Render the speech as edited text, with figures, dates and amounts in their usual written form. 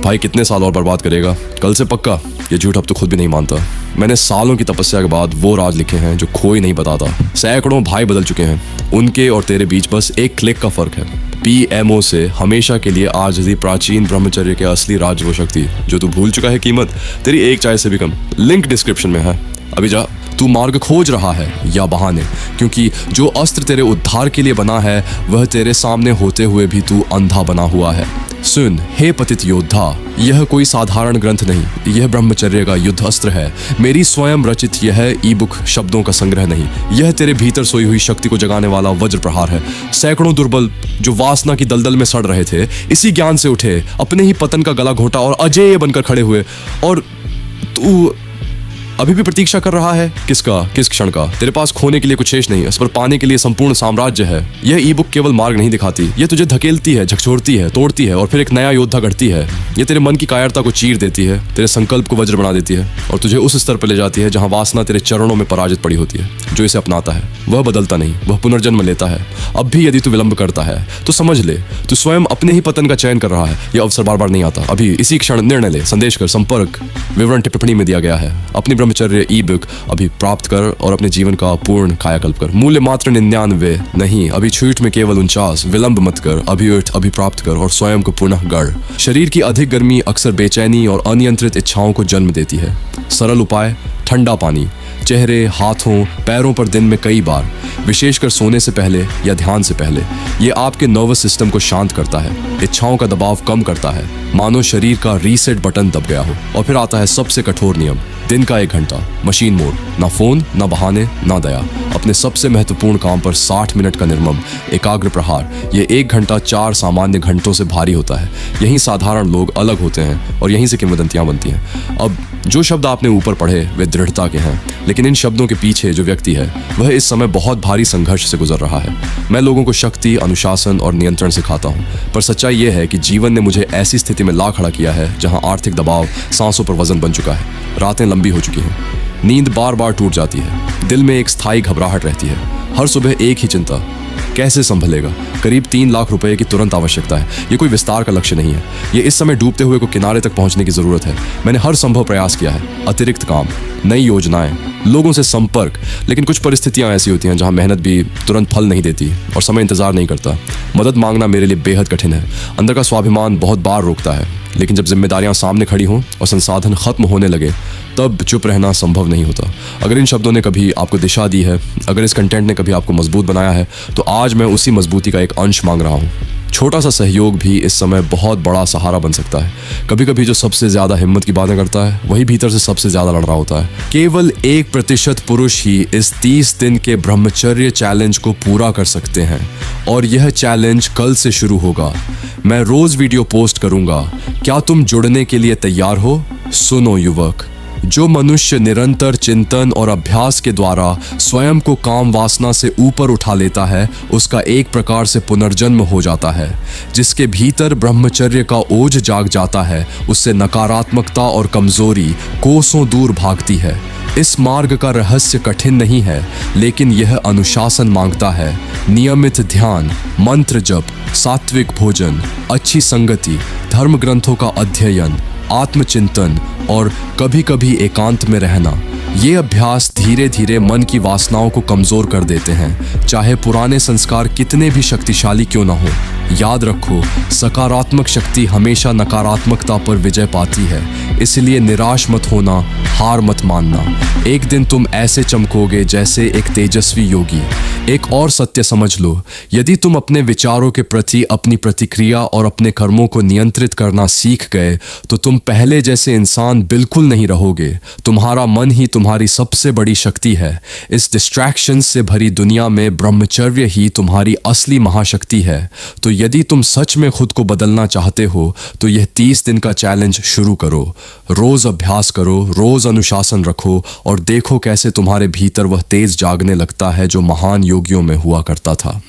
भाई कितने साल और बर्बाद करेगा? कल से पक्का ये झूठ अब तो खुद भी नहीं मानता। मैंने सालों की तपस्या के बाद वो राज लिखे हैं जो कोई नहीं बताता। सैकड़ों भाई बदल चुके हैं, उनके और तेरे बीच बस एक क्लिक का फर्क है। PMO से हमेशा के लिए आज़ादी प्राचीन ब्रह्मचर्य के असली राज वो शक्ति जो तू भूल चुका है कीमत तेरी एक चाय से भी कम। लिंक डिस्क्रिप्शन में है, अभी जा। तू मार्ग खोज रहा है या बहाने, क्योंकि जो अस्त्र तेरे उद्धार के लिए बना है वह तेरे सामने होते हुए भी तू अंधा बना हुआ है। सुन हे पतित योद्धा, यह कोई साधारण ग्रंथ नहीं, यह ब्रह्मचर्य का युद्ध अस्त्र है। मेरी स्वयं रचित यह ई-बुक शब्दों का संग्रह नहीं, यह तेरे भीतर सोई हुई शक्ति को जगाने वाला वज्र प्रहार है। सैकड़ों दुर्बल जो वासना की दलदल में सड़ रहे थे, इसी ज्ञान से उठे, अपने ही पतन का गला घोंटा और अजेय बनकर खड़े हुए। और तू अभी भी प्रतीक्षा कर रहा है किसका? किस क्षण का? तेरे पास खोने के लिए कुछ शेष नहीं है, इस पर पाने के लिए संपूर्ण साम्राज्य है। यह ई-बुक केवल मार्ग नहीं दिखाती, यह तुझे धकेलती है, झकझोरती है, तोड़ती है और फिर एक नया योद्धा गढ़ती है। यह तेरे मन की कायरता को चीर देती है, तेरे संकल्प को वज्र बना देती है और तुझे उस स्तर पर ले जाती है जहां वासना तेरे चरणों में पराजित पड़ी होती है। जो इसे अपनाता है वह बदलता नहीं, वह पुनर्जन्म लेता है। अब भी यदि तू विलंब करता है तो समझ ले तू स्वयं अपने ही पतन का चयन कर रहा है। यह अवसर बार बार नहीं आता, अभी इसी क्षण निर्णय ले। संदेश कर, संपर्क विवरण टिप्पणी में दिया गया है। अपनी ब्रह्मचर्य ई-बुक अभी प्राप्त कर और अपने जीवन का पूर्ण कायाकल्प कर। मूल्य मात्र 99 नहीं, अभी छूट में केवल 49। विलंब मत कर, अभी उठ, अभी प्राप्त कर और स्वयं को पुनः गढ़। शरीर की अधिक गर्मी अक्सर बेचैनी और अनियंत्रित इच्छाओं को जन्म देती है। सरल उपाय: ठंडा पानी चेहरे, हाथों, पैरों पर दिन में कई बार, विशेषकर सोने से पहले या ध्यान से पहले। ये आपके नर्वस सिस्टम को शांत करता है, इच्छाओं का दबाव कम करता है, मानो शरीर का रीसेट बटन दब गया हो। और फिर आता है सबसे कठोर नियम: दिन का 1 घंटा मशीन मोड। ना फोन, ना बहाने, ना दया। अपने सबसे महत्वपूर्ण काम पर 60 मिनट का निर्मम एकाग्र प्रहार। ये 1 घंटा 4 सामान्य घंटों से भारी होता है। यहीं साधारण लोग अलग होते हैं और यहीं से किंवदंतियां बनती हैं। अब जो शब्द आपने ऊपर पढ़े वे दृढ़ता के हैं, लेकिन इन शब्दों के पीछे जो व्यक्ति है वह इस समय बहुत भारी संघर्ष से गुजर रहा है। मैं लोगों को शक्ति, अनुशासन और नियंत्रण सिखाता हूँ, पर सच्चाई यह है कि जीवन ने मुझे ऐसी स्थिति में ला खड़ा किया है जहाँ आर्थिक दबाव सांसों पर वजन बन चुका है। रातें लंबी हो चुकी हैं, नींद बार बार टूट जाती है, दिल में एक स्थायी घबराहट रहती है। हर सुबह एक ही चिंता: कैसे संभलेगा? करीब 3 लाख रुपए की तुरंत आवश्यकता है। ये कोई विस्तार का लक्ष्य नहीं है, ये इस समय डूबते हुए को किनारे तक पहुंचने की जरूरत है। मैंने हर संभव प्रयास किया है, अतिरिक्त काम, नई योजनाएं, लोगों से संपर्क, लेकिन कुछ परिस्थितियां ऐसी होती हैं जहां मेहनत भी तुरंत फल नहीं देती और समय इंतजार नहीं करता। मदद मांगना मेरे लिए बेहद कठिन है। अंदर का स्वाभिमान बहुत बार रोकता है, लेकिन जब जिम्मेदारियां सामने खड़ी हों और संसाधन खत्म होने लगे तब चुप रहना संभव नहीं होता। अगर इन शब्दों ने कभी आपको दिशा दी है, अगर इस कंटेंट ने कभी आपको मजबूत बनाया है, तो आज मैं उसी मजबूती का एक अंश मांग रहा हूँ। छोटा सा सहयोग भी इस समय बहुत बड़ा सहारा बन सकता है। कभी कभी जो सबसे ज्यादा हिम्मत की बातें करता है वही भीतर से सबसे ज्यादा लड़ रहा होता है। केवल 1% पुरुष ही इस 30 दिन के ब्रह्मचर्य चैलेंज को पूरा कर सकते हैं और यह चैलेंज कल से शुरू होगा। मैं रोज वीडियो पोस्ट करूंगा। क्या तुम जुड़ने के लिए तैयार हो? सुनो युवक, जो मनुष्य निरंतर चिंतन और अभ्यास के द्वारा स्वयं को काम वासना से ऊपर उठा लेता है उसका एक प्रकार से पुनर्जन्म हो जाता है। जिसके भीतर ब्रह्मचर्य का ओज जाग जाता है उससे नकारात्मकता और कमजोरी कोसों दूर भागती है। इस मार्ग का रहस्य कठिन नहीं है, लेकिन यह अनुशासन मांगता है। नियमित ध्यान, मंत्र जप, सात्विक भोजन, अच्छी संगति, धर्म ग्रंथों का अध्ययन, आत्मचिंतन और कभी कभी एकांत में रहना। ये अभ्यास धीरे धीरे मन की वासनाओं को कमजोर कर देते हैं, चाहे पुराने संस्कार कितने भी शक्तिशाली क्यों ना हो। याद रखो, सकारात्मक शक्ति हमेशा नकारात्मकता पर विजय पाती है, इसलिए निराश मत होना, हार मत मानना। एक दिन तुम ऐसे चमकोगे जैसे एक तेजस्वी योगी। एक और सत्य समझ लो, यदि तुम अपने विचारों के प्रति अपनी प्रतिक्रिया और अपने कर्मों को नियंत्रित करना सीख गए तो तुम पहले जैसे इंसान बिल्कुल नहीं रहोगे। तुम्हारा मन ही तुम्हारी सबसे बड़ी शक्ति है। इस डिस्ट्रैक्शन से भरी दुनिया में ब्रह्मचर्य ही तुम्हारी असली महाशक्ति है। तो यदि तुम सच में खुद को बदलना चाहते हो तो यह 30 दिन का चैलेंज शुरू करो। रोज अभ्यास करो, रोज अनुशासन रखो और देखो कैसे तुम्हारे भीतर वह तेज जागने लगता है जो महान योगियों में हुआ करता था।